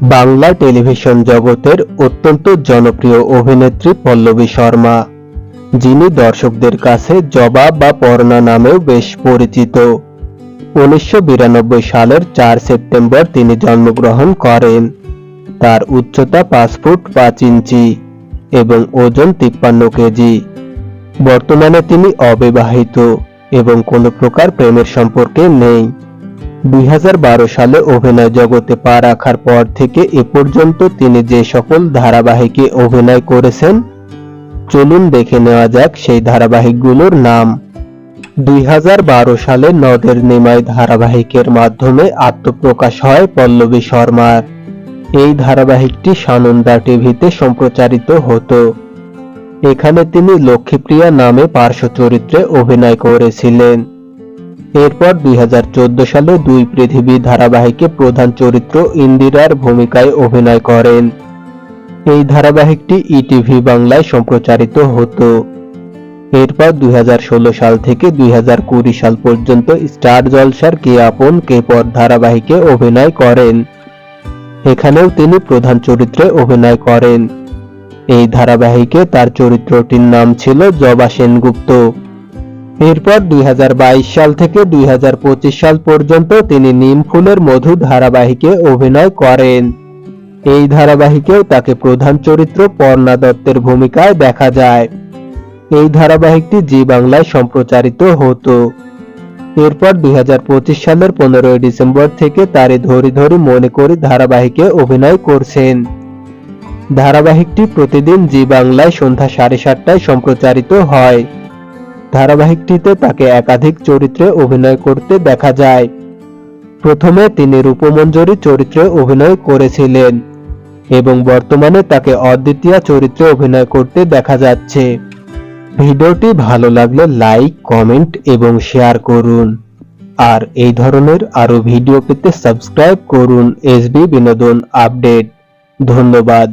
Bangla television জগতের অত্যন্ত জনপ্রিয় অভিনেত্রী পল্লবী শর্মা, যিনি দর্শকদের কাছে জবা বা পর্ণা নামেও বেশ পরিচিত। 1992 সালের 4 সেপ্টেম্বর তিনি জন্মগ্রহণ করেন। তার উচ্চতা 5 ফুট 5 ইঞ্চি এবং ওজন 53 কেজি। বর্তমানে তিনি অবিবাহিত এবং কোনো প্রকার প্রেমের সম্পর্কে নেই। 2012 সালে অভিনয় জগতে পা রাখার পর থেকে এ পর্যন্ত তিনি যে সকল ধারাবাহিকে অভিনয় করেছেন, চলুন দেখে নেওয়া যাক সেই ধারাবাহিকগুলোর নাম। 2012 সালে নদের নিমাই ধারাবাহিকের মাধ্যমে আত্মপ্রকাশ হয় পল্লবী শর্মার। এই ধারাবাহিকটি সানন্দা টিভিতে সম্প্রচারিত হতো। এখানে তিনি লক্ষ্মীপ্রিয়া নামে পার্শ্ব চরিত্রে অভিনয় করেছিলেন। এরপর 2014 সালে দুই পৃথিবী ধারাবাহিকে প্রধান চরিত্র ইন্দিরার ভূমিকায় অভিনয় করেন। এই ধারাবাহিকটি ইটিভি বাংলায় সম্প্রচারিত হতো। এরপর 2016 সাল থেকে 2020 সাল পর্যন্ত স্টার জলসার কে আপন কে পর ধারাবাহিকে অভিনয় করেন। এখানেও তিনি প্রধান চরিত্রে অভিনয় করেন। এই ধারাবাহিকে তার চরিত্রটির নাম ছিল জবা সেনগুপ্ত। এরপর 2022 সাল থেকে 2025 সাল পর্যন্ত তিনি নিম ফুলের মধু ধারাবাহিকে অভিনয় করেন। এই ধারাবাহিকেও তাকে প্রধান চরিত্র পর্ণা দত্তের ভূমিকায় দেখা যায়। এই ধারাবাহিকটি জি বাংলায় সম্প্রচারিত হতো। এরপর 2025 সালের 15 ডিসেম্বর থেকে তারে ধরি ধরি মনে করি ধারাবাহিকে অভিনয় করছেন। ধারাবাহিকটি প্রতিদিন জি বাংলায় সন্ধ্যা 7:30টায় সম্প্রচারিত হয়। ধারাবাহিকটিতে তাকে একাধিক চরিত্রে অভিনয় করতে দেখা যায়। প্রথমে তিনি রূপমঞ্জরি চরিত্রে অভিনয় করেছিলেন এবং বর্তমানে তাকে অদ্বিতীয়া চরিত্রে অভিনয় করতে দেখা যাচ্ছে। ভিডিওটি ভালো লাগলে লাইক, কমেন্ট এবং শেয়ার করুন। আর এই ধরনের আরো ভিডিও পেতে সাবস্ক্রাইব করুন এসবি বিনোদন আপডেট। ধন্যবাদ।